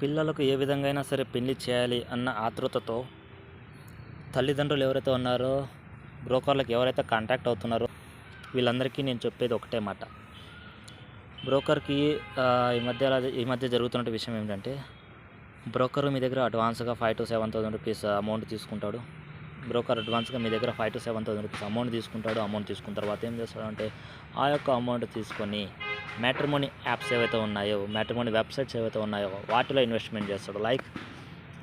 పిల్లలకు ఏ విధంగా అయినా సరే పెళ్లి చేయాలి అన్న ఆతృతతో తల్లిదండ్రులు ఎవరైతే ఉన్నారో, బ్రోకర్లకు ఎవరైతే కాంటాక్ట్ అవుతున్నారో వీళ్ళందరికీ నేను చెప్పేది ఒకటే మాట. బ్రోకర్‌కి ఈ మధ్య జరుగుతున్న విషయం ఏమిటంటే, బ్రోకర్ మీ దగ్గర అడ్వాన్స్‌గా 5,000-7,000 రూపీస్ అమౌంట్ తీసుకుంటాడు. బ్రోకర్ అడ్వాన్స్‌గా మీ దగ్గర 5,000-7,000 రూపీస్ అమౌంట్ తీసుకుంటాడు. అమౌంట్ తీసుకున్న తర్వాత ఏం చేస్తాడంటే, ఆ యొక్క అమౌంట్ తీసుకొని మ్యాట్రిమోనీ యాప్స్ ఏవైతే ఉన్నాయో, మ్యాట్రిమోనీ వెబ్సైట్స్ ఏవైతే ఉన్నాయో వాటిలో ఇన్వెస్ట్‌మెంట్ చేస్తాడు.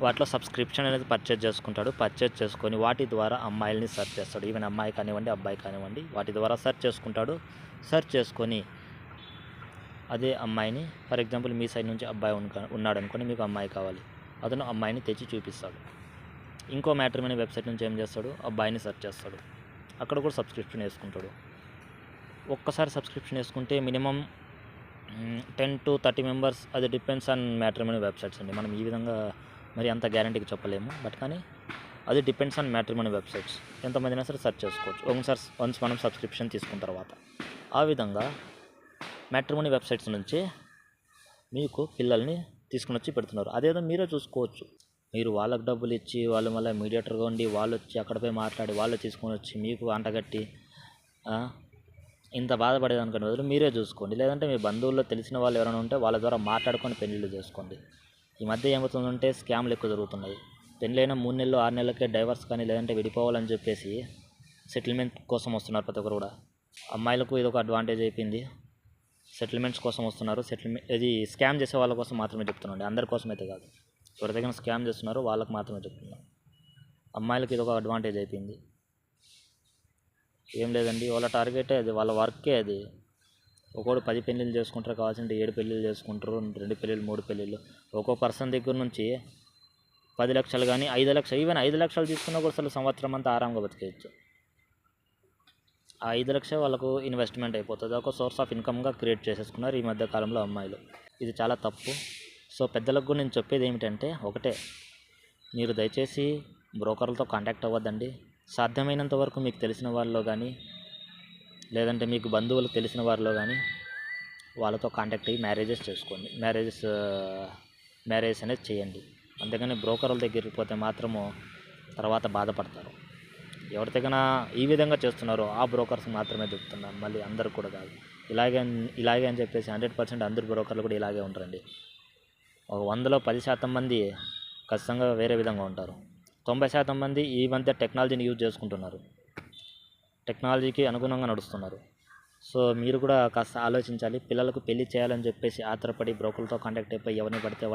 వాటిలో సబ్స్క్రిప్షన్ అనేది పర్చేజ్ చేసుకుంటాడు. పర్చేజ్ చేసుకొని వాటి ద్వారా అమ్మాయిల్ని సెర్చ్ చేస్తాడు. ఈవెన్ అమ్మాయి కానివ్వండి, అబ్బాయి కానివ్వండి, వాటి ద్వారా సెర్చ్ చేసుకుంటాడు. సెర్చ్ చేసుకొని అదే అమ్మాయిని, ఫర్ ఎగ్జాంపుల్ మీ సైడ్ నుంచి అబ్బాయి ఉన్నాడు అనుకోండి, మీకు అమ్మాయి కావాలి, అతను అమ్మాయిని తెచ్చి చూపిస్తాడు. ఇంకో మ్యాట్రిమోనీ వెబ్సైట్ నుంచి ఏం చేస్తాడు, అబ్బాయిని సెర్చ్ చేస్తాడు. అక్కడ కూడా సబ్స్క్రిప్షన్ వేసుకుంటాడు. ఒక్కసారి సబ్స్క్రిప్షన్ వేసుకుంటే మినిమం 10-30 మెంబర్స్, అది డిపెండ్స్ ఆన్ మ్యాట్రిమోనీ వెబ్సైట్స్ అండి. మనం ఈ విధంగా మరి అంత గ్యారంటీకి చెప్పలేము, బట్ కానీ అది డిపెండ్స్ ఆన్ మ్యాట్రిమోనీ వెబ్సైట్స్. ఎంతమందినా సరే సెర్చ్ చేసుకోవచ్చు వన్స్ మనం సబ్స్క్రిప్షన్ తీసుకున్న తర్వాత. ఆ విధంగా మ్యాట్రిమోనీ వెబ్సైట్స్ నుంచి మీకు పిల్లల్ని తీసుకుని వచ్చి పెడుతున్నారు. అదేదో మీరే చూసుకోవచ్చు. మీరు వాళ్ళకు డబ్బులు ఇచ్చి, వాళ్ళు మళ్ళీ మీడియేటర్గా ఉండి, వాళ్ళు వచ్చి అక్కడ పోయి మాట్లాడి, వాళ్ళు తీసుకొని వచ్చి మీకు అంటగట్టి ఇంత బాధపడేదానికంటే బదులు మీరే చూసుకోండి. లేదంటే మీ బంధువుల్లో తెలిసిన వాళ్ళు ఎవరైనా ఉంటే వాళ్ళ ద్వారా మాట్లాడుకొని పెళ్ళిళ్ళు చేసుకోండి. ఈ మధ్య ఏమవుతుందంటే స్కామ్లు ఎక్కువ జరుగుతున్నాయి. పెళ్ళైన 3 నెలలు 6 నెలలకే డైవర్స్ కానీ, లేదంటే విడిపోవాలని చెప్పేసి సెటిల్మెంట్ కోసం వస్తున్నారు ప్రతి ఒక్కరు కూడా. అమ్మాయిలకు ఇది ఒక అడ్వాంటేజ్ అయిపోయింది. సెటిల్మెంట్స్ కోసం వస్తున్నారు. ఇది స్కామ్ చేసే వాళ్ళ కోసం మాత్రమే చెప్తున్నాను, అందరి కోసం అయితే కాదు. ఎవరిదైనా స్కామ్ చేస్తున్నారో వాళ్ళకి మాత్రమే చెప్తున్నాను. అమ్మాయిలకి ఇది ఒక అడ్వాంటేజ్ అయిపోయింది. ఏం లేదండి, వాళ్ళ టార్గెటే అది, వాళ్ళ వర్కే అది. ఒక్కోడు 10 పెళ్ళిళ్ళు చేసుకుంటారు, కావాల్సింటే 7 పెళ్ళిళ్ళు చేసుకుంటారు, 2 పెళ్ళిళ్ళు 3 పెళ్ళిళ్ళు. ఒక్కో పర్సన్ దగ్గర నుంచి 10 లక్షలు కానీ 5 లక్షలు, ఈవెన్ 5 లక్షలు తీసుకున్నా కూడా అసలు సంవత్సరం అంతా ఆరాంగా బతికేయచ్చు. ఆ 5 లక్షలు వాళ్ళకు ఇన్వెస్ట్మెంట్ అయిపోతుంది. ఒక సోర్స్ ఆఫ్ ఇన్కమ్గా క్రియేట్ చేసేసుకున్నారు ఈ మధ్య కాలంలో అమ్మాయిలు. ఇది చాలా తప్పు. సో పెద్దలకు కూడా నేను చెప్పేది ఏమిటంటే ఒకటే, మీరు దయచేసి బ్రోకర్లతో కాంటాక్ట్ అవ్వద్దండి. సాధ్యమైనంత వరకు మీకు తెలిసిన వాళ్ళలో కానీ, లేదంటే మీకు బంధువులకు తెలిసిన వారిలో కానీ వాళ్ళతో కాంటాక్ట్ అయ్యి మ్యారేజెస్ చేసుకోండి. మ్యారేజ్ అనేది చేయండి. అంతేగాని బ్రోకర్ల దగ్గరికి పోతే మాత్రము తర్వాత బాధపడతారు. ఎవరి దగ్గర ఈ విధంగా చేస్తున్నారో ఆ బ్రోకర్స్ మాత్రమే చెప్తున్నాను, మళ్ళీ అందరు కూడా కాదు. ఇలాగే అని చెప్పేసి 100% అందరు బ్రోకర్లు కూడా ఇలాగే ఉంటారండి. ఒక 100లో 10% మంది ఖచ్చితంగా వేరే విధంగా ఉంటారు. 90% మంది ఈ మధ్య టెక్నాలజీని యూజ్ చేసుకుంటున్నారు, టెక్నాలజీకి అనుగుణంగా నడుస్తున్నారు. సో మీరు కూడా కాస్త ఆలోచించాలి. పిల్లలకు పెళ్లి చేయాలని చెప్పేసి ఆత్రపడి బ్రోకర్లతో కాంటాక్ట్ అయిపోయి ఎవరిని పడితే